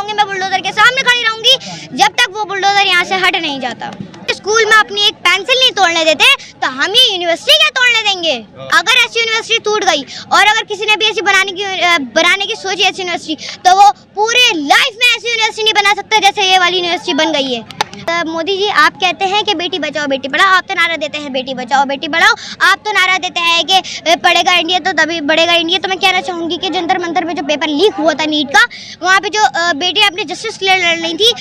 रहूंगी, मैं बुलडोजर के सामने खड़ी रहूंगी जब तक वो बुलडोजर यहाँ से हट नहीं जाता। स्कूल में अपनी एक पेंसिल नहीं तोड़ने देते तो हम ये यूनिवर्सिटी क्या तोड़ने देंगे? अगर ऐसी यूनिवर्सिटी टूट गई और अगर किसी ने भी ऐसी बनाने की सोची ऐसी यूनिवर्सिटी, तो वो पूरे लाइफ में ऐसी यूनिवर्सिटी नहीं बना सकता जैसे ये वाली यूनिवर्सिटी बन गई है। मोदी जी, आप कहते हैं कि बेटी बचाओ बेटी पढ़ाओ, आप तो नारा देते हैं बेटी बचाओ बेटी पढ़ाओ, आप तो नारा देते हैं कि पढ़ेगा इंडिया तो तभी बढ़ेगा इंडिया। तो मैं कहना चाहूँगी कि जंतर मंतर में जो पेपर लीक हुआ था नीट का, वहाँ पे जो बेटी अपने जस्टिस के लिए लड़ रही थी,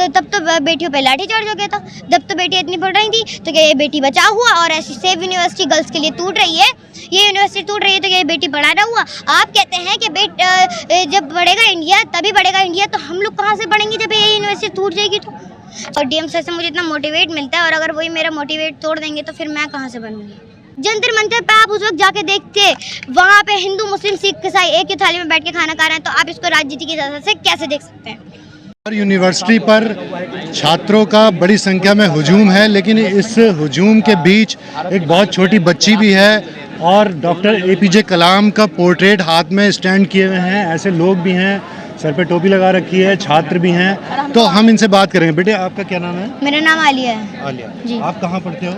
तब तो बेटियों पे लाठीचार्ज हो गया था। जब तो बेटी इतनी पढ़ रही थी तो क्या ये बेटी बचाओ हुआ? और ऐसी सेफ यूनिवर्सिटी गर्ल्स के लिए टूट रही है, ये यूनिवर्सिटी टूट रही है तो ये बेटी पढ़ाना हुआ? आप कहते हैं कि जब बढ़ेगा इंडिया तभी बढ़ेगा इंडिया, तो हम लोग कहाँ से पढ़ेंगे जब ये यूनिवर्सिटी टूट जाएगी तो? और डीएम सर से मुझे इतना मोटिवेट मिलता है, और अगर वही मेरा मोटिवेट तोड़ देंगे तो फिर मैं कहाँ से बनूंगी? जंतर मंतर पे आप उस वक्त जाके देखते, वहाँ पे हिंदू मुस्लिम सिख ईसाई एक ही थाली में बैठ के खाना खा रहे हैं, तो आप इसको राजनीति की नजर से कैसे देख सकते हैं? यूनिवर्सिटी पर छात्रों का बड़ी संख्या में हुजूम है, लेकिन इस हुजूम के बीच एक बहुत छोटी बच्ची भी है और डॉक्टर एपीजे कलाम का पोर्ट्रेट हाथ में स्टैंड किए हुए हैं। ऐसे लोग भी हैं, सर पे टोपी लगा रखी है, छात्र भी हैं। तो हम इनसे बात करेंगे। बेटे, आपका क्या नाम है? मेरा नाम आलिया है। आलिया जी। आप कहाँ पढ़ते हो?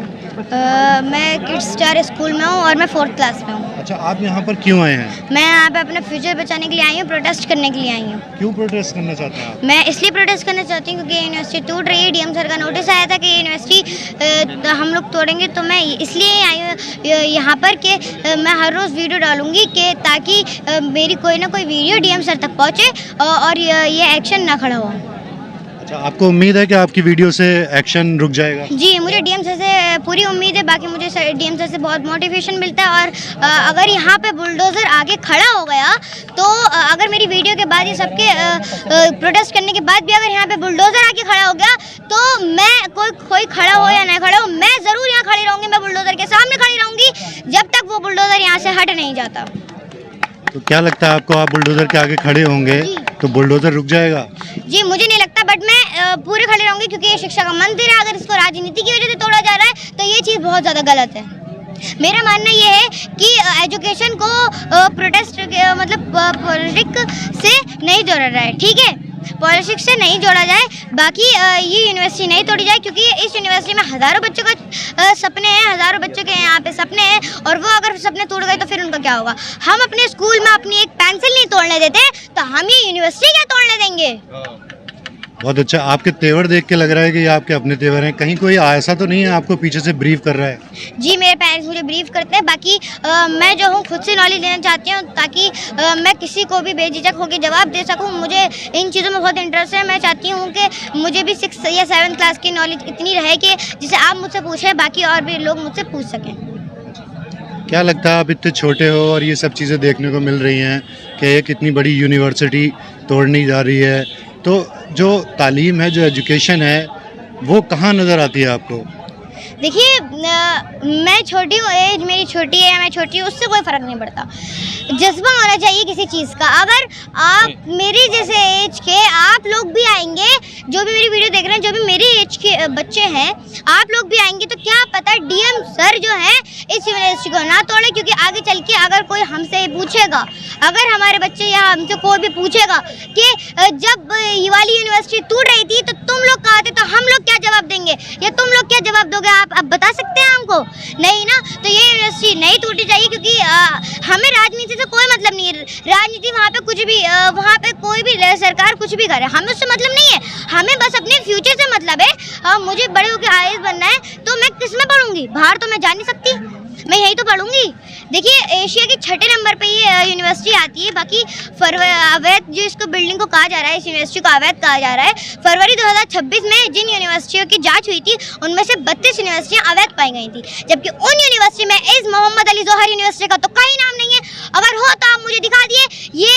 मैं किड्स स्टार स्कूल में हूँ और मैं 4th क्लास में हूँ। अच्छा, आप यहाँ पर क्यों आए हैं? मैं यहाँ पे अपना फ्यूचर बचाने के लिए आई हूँ, प्रोटेस्ट करने के लिए आई हूँ। क्यों प्रोटेस्ट करना चाहते हैं आप? मैं इसलिए प्रोटेस्ट करना चाहती हूँ क्योंकि यूनिवर्सिटी टूट रही है। डीएम सर का नोटिस आया था कि यूनिवर्सिटी हम लोग तोड़ेंगे, तो मैं इसलिए आई हूँ यहाँ पर कि मैं हर रोज़ वीडियो डालूंगी कि ताकि मेरी कोई ना कोई वीडियो डीएम सर तक पहुँचे और ये एक्शन ना खड़ा हो। अच्छा, आपको उम्मीद है कि आपकी वीडियो से एक्शन रुक जाएगा? जी, मुझे डीएम सर से पूरी उम्मीद है। बाकी मुझे डीएम सर से बहुत मोटिवेशन मिलता है, और अगर यहाँ पे बुलडोज़र आगे खड़ा हो गया तो अगर मेरी वीडियो के बाद ये सबके प्रोटेस्ट करने के बाद भी अगर यहाँ पे बुलडोज़र आके खड़ा हो गया तो मैं कोई खड़ा हो या ना खड़ा हो, मैं ज़रूर यहाँ खड़ी रहूँगी, मैं बुलडोज़र के सामने खड़ी रहूँगी जब तक वो बुलडोज़र यहाँ से हट नहीं जाता। तो क्या लगता है आपको, आप बुलडोज़र के आगे खड़े होंगे तो बुलडोज़र रुक जाएगा? जी, मुझे नहीं लगता, बट मैं पूरे खड़े रहूँगी क्योंकि ये शिक्षा का मंदिर है। अगर इसको राजनीति की वजह से तोड़ा जा रहा है तो ये चीज़ बहुत ज़्यादा गलत है। मेरा मानना ये है कि एजुकेशन को प्रोटेस्ट मतलब पॉलिटिक्स से नहीं जोड़ा रहा है, ठीक है? पॉलिटिक्स से नहीं जोड़ा जाए, बाकी ये यूनिवर्सिटी नहीं तोड़ी जाए, क्योंकि इस यूनिवर्सिटी में हज़ारों बच्चों का सपने हैं, हज़ारों बच्चों के यहाँ पे सपने हैं, और वो अगर सपने टूट गए तो फिर उनका क्या होगा? हम अपने स्कूल में अपनी एक पेंसिल नहीं तोड़ने देते तो हम ये यूनिवर्सिटी क्या तोड़ने देंगे? बहुत अच्छा, आपके तेवर देख के लग रहा है कि ये आपके अपने तेवर हैं। कहीं कोई ऐसा तो नहीं है आपको पीछे से ब्रीफ कर रहा है? जी, मेरे पेरेंट्स मुझे ब्रीफ करते हैं। बाकी मैं जो हूँ खुद से नॉलेज लेना चाहती हूँ ताकि मैं किसी को भी बेझिझक होकर जवाब दे सकूँ। मुझे इन चीज़ों में बहुत इंटरेस्ट है। मैं चाहती हूँ कि मुझे भी 6 या 7 क्लास की नॉलेज इतनी रहे कि जिसे आप मुझसे पूछें, बाकी और भी लोग मुझसे पूछ सकें। क्या लगता है, आप इतने छोटे हो और ये सब चीज़ें देखने को मिल रही हैं कि एक इतनी बड़ी यूनिवर्सिटी तोड़नी जा रही है, तो जो तालीम है, जो एजुकेशन है, वो कहाँ नज़र आती है आपको? देखिए, मैं छोटी हूँ, एज मेरी छोटी है, मैं छोटी हूँ, उससे कोई फ़र्क नहीं पड़ता। जज्बा होना चाहिए किसी चीज़ का। अगर आप मेरी जैसे एज के आप लोग भी आएंगे, जो भी मेरी वीडियो देख रहे हैं, जो भी मेरी एज के बच्चे हैं, आप लोग भी आएंगे, तो क्या पता डीएम सर जो है इस यूनिवर्सिटी को ना तोड़े, क्योंकि आगे चल के अगर कोई हमसे पूछेगा, अगर हमारे बच्चे या हमसे कोई भी पूछेगा कि जब ये वाली यूनिवर्सिटी टूट रही थी तो तुम लोग कहाँ थे, तो हम लोग क्या जवाब देंगे या तुम लोग क्या जवाब दोगे? आप बता सकते हैं हमको? नहीं ना। तो ये यूनिवर्सिटी नहीं टूटनी चाहिए, क्योंकि हमें राजनीति से कोई मतलब नहीं है। राजनीति वहाँ पे कुछ भी, वहाँ पे कोई भी सरकार कुछ भी करे, हमें उससे मतलब नहीं है। हमें बस अपने फ्यूचर से मतलब है। मुझे बड़े होकर आईएएस बनना है, तो मैं किस में पढ़ूंगी? बाहर तो मैं जा नहीं सकती, मैं यही तो पढ़ूंगी। देखिए, एशिया के 6ठे नंबर पे ये यूनिवर्सिटी आती है। बाकी अवैध जो इसको बिल्डिंग को कहा जा रहा है, इस यूनिवर्सिटी को अवैध कहा जा रहा है। फरवरी 2026 में जिन यूनिवर्सिटियों की जांच हुई थी उनमें से 32 यूनिवर्सिटियां अवैध पाई गई थी, जबकि उन यूनिवर्सिटी में इस मोहम्मद अली जोहर यूनिवर्सिटी का तो कहीं नाम नहीं है। अगर हो तो आप मुझे दिखा दिए। ये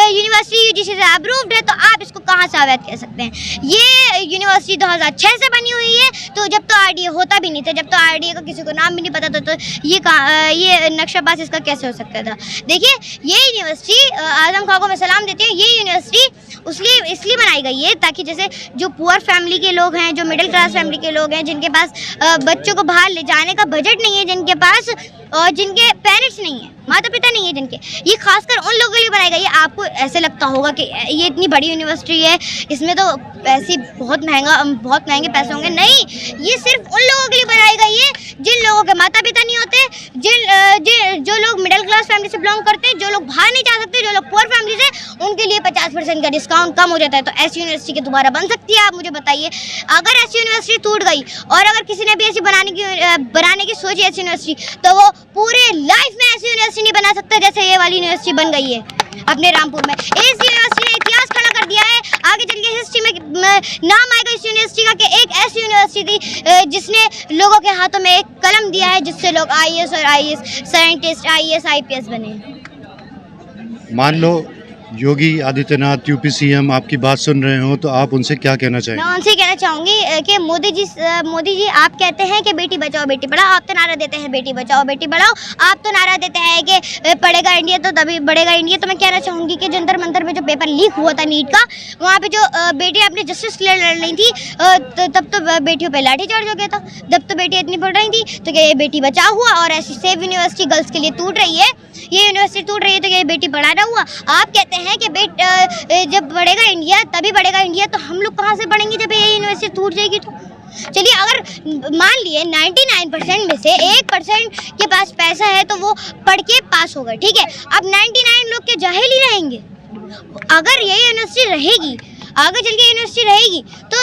यूनिवर्सिटी यूजीसी से अप्रूव्ड है, तो आप इसको कहाँ से अवैध कह सकते हैं? ये यूनिवर्सिटी 2006 से बनी हुई है, तो जब तो आरडीए होता भी नहीं था, जब तो आरडीए का किसी को नाम भी नहीं पता था, तो ये नक्शाबाज इसका कैसे हो सकता था? देखिए, ये यूनिवर्सिटी आजम खां को मैं सलाम देती हूँ। ये यूनिवर्सिटी इसलिए बनाई गई है ताकि जैसे जो पुअर फैमिली के लोग हैं, जो मिडिल क्लास फैमिली के लोग हैं, जिनके पास बच्चों को बाहर ले जाने का बजट नहीं है, जिनके पास और जिनके पेरेंट्स नहीं है, माता पिता नहीं है जिनके, ये खासकर उन लोगों के लिए बनाई गई है। आपको ऐसे लगता होगा कि ये इतनी बड़ी यूनिवर्सिटी है, इसमें तो पैसे बहुत महंगे पैसे होंगे। नहीं, ये सिर्फ उन लोगों के लिए बनाई गई है जिन लोगों के माता पिता नहीं होते, जो लोग मिडिल क्लास फैमिली से बिलोंग करते हैं, जो लोग बाहर नहीं जा सकते, जो लोग पुअर फैमिली से, उनके लिए 50% का डिस्काउंट कम हो जाता है। तो ऐसी यूनिवर्सिटी के दोबारा बन सकती है? आप मुझे बताइए। अगर ऐसी यूनिवर्सिटी टूट गई और अगर किसी ने भी ऐसी बनाने की सोची ऐसी यूनिवर्सिटी, तो वो पूरे लाइफ में ऐसी यूनिवर्सिटी नहीं बना सकता जैसे ये वाली यूनिवर्सिटी बन गई है अपने रामपुर में। इस यूनिवर्सिटी ने इतिहास खड़ा कर दिया है। आगे चल के हिस्ट्री में नाम आएगा इस यूनिवर्सिटी का कि एक ऐसी यूनिवर्सिटी थी जिसने लोगों के हाथों में एक कलम दिया है, जिससे लोग आईएएस और आईएएस साइंटिस्ट, आईएएस आईपीएस बने। मान लो योगी आदित्यनाथ यूपी सीएम आपकी बात सुन रहे हो, तो आप उनसे क्या कहना चाहेंगे? मैं उनसे कहना चाहूँगी कि मोदी जी आप कहते हैं कि बेटी बचाओ बेटी पढ़ाओ, आप तो नारा देते हैं बेटी बचाओ बेटी पढ़ाओ, आप तो नारा देते हैं कि पढ़ेगा इंडिया तो तभी बढ़ेगा इंडिया। तो मैं कहना चाहूँगी कि जंतर मंतर में जो पेपर लीक हुआ था नीट का, वहाँ पे जो बेटियाँ अपने जस्टिस के लिए लड़ रही थी, तब तो बेटियों पर लाठी चार्ज हो गया था। जब तो बेटी इतनी पढ़ रही थी तो क्या ये बेटी बचाओ हुआ? और ऐसी सेफ यूनिवर्सिटी गर्ल्स के लिए टूट रही है, ये यूनिवर्सिटी टूट रही है, तो क्या ये बेटी पढ़ाना हुआ? आप कहते हैं कि जब बढ़ेगा इंडिया तभी बढ़ेगा इंडिया, तो हम लोग कहाँ से पढ़ेंगे जब ये यूनिवर्सिटी टूट जाएगी? तो चलिए, अगर मान लिए 99% में से 1% के पास पैसा है तो वो पढ़ के पास होगा, ठीक है। अब 99 लोग के जाहिल ही रहेंगे। अगर ये यूनिवर्सिटी रहेगी, आगे चल के यूनिवर्सिटी रहेगी, तो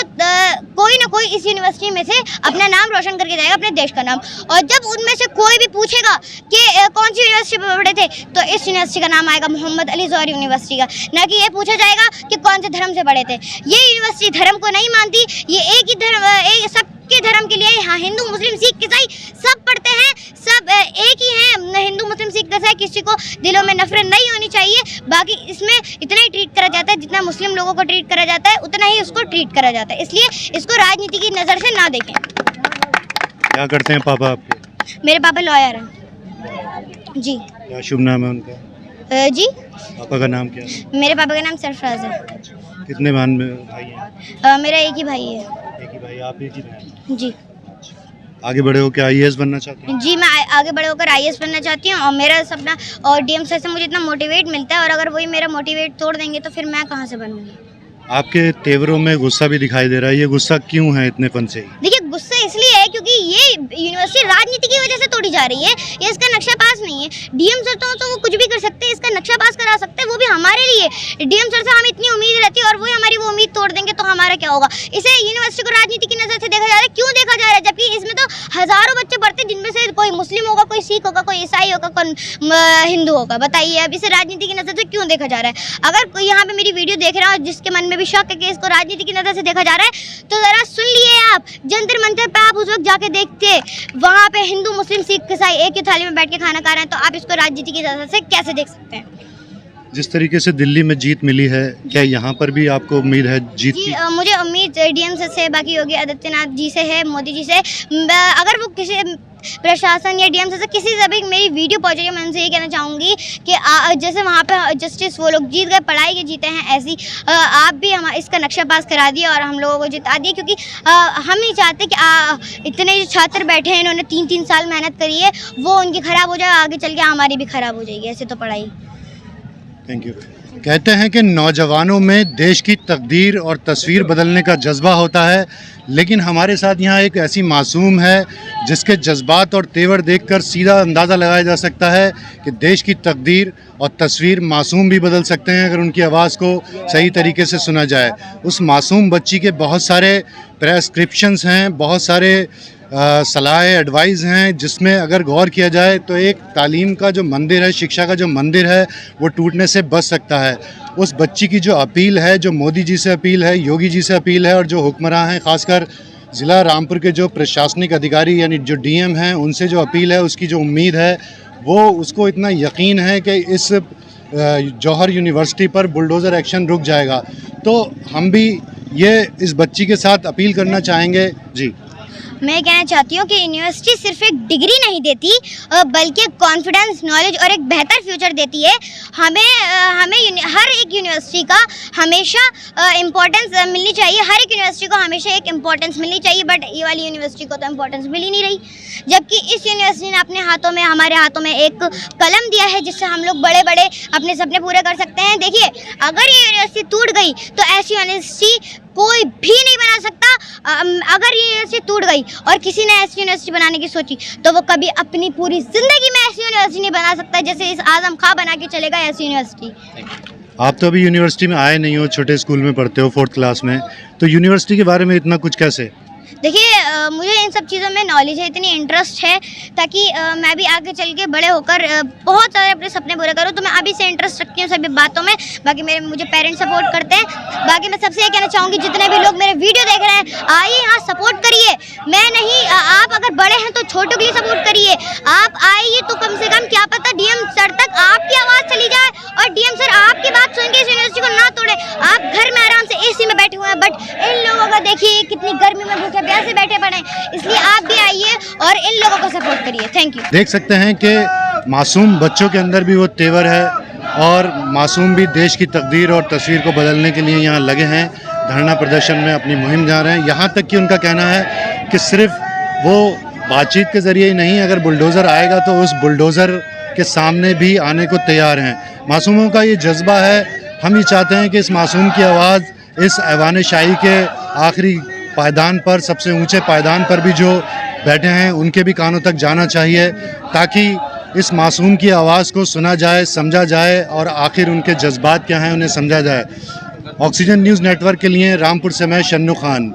कोई ना कोई इस यूनिवर्सिटी में से अपना नाम रोशन करके जाएगा, अपने देश का नाम। और जब उनमें से कोई भी पूछेगा कि कौन सी यूनिवर्सिटी में पढ़े थे, तो इस यूनिवर्सिटी का नाम आएगा मोहम्मद अली जौहरी यूनिवर्सिटी का, ना कि ये पूछा जाएगा कि कौन से धर्म से पढ़े थे। ये यूनिवर्सिटी धर्म को नहीं मानती, ये एक ही धर्म, सबके धर्म के लिए, हाँ, हिंदू मुस्लिम सिख ईसाई सब पढ़ते हैं, सब एक ही हैं, हिंदू मुस्लिम सिख ईसाई, किसी को दिलों में नफरत नहीं होनी चाहिए। बाकी इसमें इतना ही ट्रीट करा जाता है जितना मुस्लिम लोगों को ट्रीट करा जाता है, उतना ही उसको ट्रीट करा जाता है। इसलिए इसको राजनीति की नज़र से ना देखें। क्या करते हैं पापा आपके? मेरे पापा लॉयर हैं जी। क्या शुभ नाम है उनका? जी, पापा का नाम क्या है? मेरे पापा का नाम सरफराज है। कितने भाई हैं? मेरा एक ही भाई है। एक ही भाई, आप एक ही बहन? जी। आगे बड़े होकर आईएएस बनना चाहते हैं? जी, मैं आगे बड़े होकर आईएएस बनना चाहती हूँ, और मेरा सपना, और डीएम सर से मुझे इतना मोटिवेट मिलता है, और अगर वही मेरा मोटिवेट तोड़ देंगे तो फिर मैं कहाँ से बनूंगी। आपके तेवरों में गुस्सा भी दिखाई दे रहा है, ये गुस्सा क्यों है इतने पन से? देखिए, गुस्सा इसलिए है क्योंकि ये यूनिवर्सिटी राजनीति की वजह से तोड़ी जा रही है। ये इसका नक्शा पास नहीं है। डीएम सर तो वो कुछ भी कर सकते हैं, इसका नक्शा पास करा सकते हैं, वो भी हमारे लिए। डीएम सर से हमें इतनी उम्मीद रहती है, और वो हमारी वो उम्मीद तोड़ देंगे तो हमारा क्या होगा? इसे यूनिवर्सिटी को राजनीति की नज़र से देखा जा रहा है। क्यों देखा जा रहा है? जबकि इसमें तो हज़ारों बच्चे पढ़ते हैं, जिनमें से कोई मुस्लिम होगा, कोई सिख होगा, कोई ईसाई होगा, कोई हिंदू होगा। बताइए, अब इसे राजनीति की नज़र से क्यों देखा जा रहा है? अगर कोई यहाँ पे मेरी वीडियो देख रहा है जिसके मन में भी शक है कि इसको राजनीति की नज़र से देखा जा रहा है, तो ज़रा सुन लिए आप, जंतर मंतर पे आप उस वक्त जाके देखते, वहाँ पे हिंदू मुस्लिम सिख ईसाई एक ही थाली में बैठ के खाना खा रहे हैं, तो आप इसको राजनीति की नज़र से कैसे देख सकते हैं? जिस तरीके से दिल्ली में जीत मिली है, क्या यहाँ पर भी आपको उम्मीद है जीत की? मुझे उम्मीद डीएम से, बाकी योगी आदित्यनाथ जी से है, मोदी जी से। अगर वो किसी प्रशासन या डीएम से किसी से भी मेरी वीडियो पहुँच है, मैं उनसे ये कहना चाहूँगी कि जैसे वहाँ पे जस्टिस वो लोग जीत गए, पढ़ाई के जीते हैं, ऐसी आप भी इसका नक्शा पास करा दिए और हम लोगों को जिता दिए। क्योंकि हम नहीं चाहते कि इतने जो छात्र बैठे हैं, इन्होंने 3-3 साल मेहनत करी है, वो उनकी ख़राब हो जाए, आगे चल के हमारी भी ख़राब हो जाएगी। ऐसे तो पढ़ाई। Thank you. कहते हैं कि नौजवानों में देश की तकदीर और तस्वीर बदलने का जज्बा होता है, लेकिन हमारे साथ यहाँ एक ऐसी मासूम है जिसके जज्बात और तेवर देखकर सीधा अंदाज़ा लगाया जा सकता है कि देश की तकदीर और तस्वीर मासूम भी बदल सकते हैं अगर उनकी आवाज़ को सही तरीके से सुना जाए। उस मासूम बच्ची के बहुत सारे प्रेस्क्रिप्शंस हैं, बहुत सारे सलाह एडवाइस हैं, जिसमें अगर गौर किया जाए तो एक तालीम का जो मंदिर है, शिक्षा का जो मंदिर है, वो टूटने से बच सकता है। उस बच्ची की जो अपील है, जो मोदी जी से अपील है, योगी जी से अपील है, और जो हुक्मरान हैं, ख़ासकर ज़िला रामपुर के जो प्रशासनिक अधिकारी यानी जो डीएम हैं, उनसे जो अपील है, उसकी जो उम्मीद है, वो उसको इतना यकीन है कि इस जौहर यूनिवर्सिटी पर बुलडोज़र एक्शन रुक जाएगा। तो हम भी ये इस बच्ची के साथ अपील करना चाहेंगे। जी, मैं कहना चाहती हूँ कि यूनिवर्सिटी सिर्फ एक डिग्री नहीं देती बल्कि कॉन्फिडेंस, नॉलेज और एक बेहतर फ्यूचर देती है। हमें हर एक यूनिवर्सिटी का हमेशा इम्पोर्टेंस मिलनी चाहिए, हर एक यूनिवर्सिटी को हमेशा एक इम्पोर्टेंस मिलनी चाहिए। बट ये वाली यूनिवर्सिटी को तो इम्पोर्टेंस मिल ही नहीं रही, जबकि इस यूनिवर्सिटी ने अपने हाथों में, हमारे हाथों में एक कलम दिया है जिससे हम लोग बड़े बड़े अपने सपने पूरे कर सकते हैं। देखिए, अगर ये यूनिवर्सिटी टूट गई तो ऐसी यूनिवर्सिटी कोई भी नहीं बना सकता। अगर ये यूनिवर्सिटी टूट गई और किसी ने ऐसी यूनिवर्सिटी बनाने की सोची तो वो कभी अपनी पूरी ज़िंदगी में ऐसी यूनिवर्सिटी नहीं बना सकता जैसे इस आज़म खां बना के चलेगा ऐसी यूनिवर्सिटी। आप तो अभी यूनिवर्सिटी में आए नहीं हो, छोटे स्कूल में पढ़ते हो, 4th क्लास में, तो यूनिवर्सिटी के बारे में इतना कुछ कैसे? देखिए, मुझे इन सब चीज़ों में नॉलेज है, इतनी इंटरेस्ट है ताकि मैं भी आगे चल के बड़े होकर बहुत सारे अपने सपने पूरे करूँ। तो मैं अभी से इंटरेस्ट रखती हूँ सभी बातों में। बाकी मुझे पेरेंट्स सपोर्ट करते हैं। बाकी मैं सबसे ये कहना चाहूँगी, जितने भी लोग मेरे वीडियो देख रहे हैं, आइए यहाँ सपोर्ट करिए। मैं नहीं, आप अगर बड़े हैं तो छोटों के लिए सपोर्ट करिए। आप आइए तो कम से कम क्या पता डीएम सर तक आपकी आवाज़ चली जाए और डीएम सर आपकी बात सुन के इस यूनिवर्सिटी को ना तोड़े। आप घर में आराम से एसी में बैठे हुए हैं, बट इन लोगों का देखिए कितनी गर्मी में भूखे प्यासे बैठे पड़े, इसलिए आप भी आइए और इन लोगों को सपोर्ट करिए। Thank you. देख सकते हैं कि मासूम बच्चों के अंदर भी वो तेवर है और मासूम भी देश की तकदीर और तस्वीर को बदलने के लिए यहाँ लगे हैं, धरना प्रदर्शन में अपनी मुहिम जा रहे हैं। यहाँ तक कि उनका कहना है कि सिर्फ वो बातचीत के ज़रिए ही नहीं, अगर बुलडोज़र आएगा तो उस बुलडोज़र के सामने भी आने को तैयार हैं। मासूमों का ये जज्बा है। हम ये चाहते हैं कि इस मासूम की आवाज़ इस ऐवान शाही के आखिरी पायदान पर, सबसे ऊंचे पायदान पर भी जो बैठे हैं, उनके भी कानों तक जाना चाहिए, ताकि इस मासूम की आवाज़ को सुना जाए, समझा जाए और आखिर उनके जज्बात क्या हैं उन्हें समझा जाए। ऑक्सीजन न्यूज़ नेटवर्क के लिए रामपुर से मैं शन्नू खान।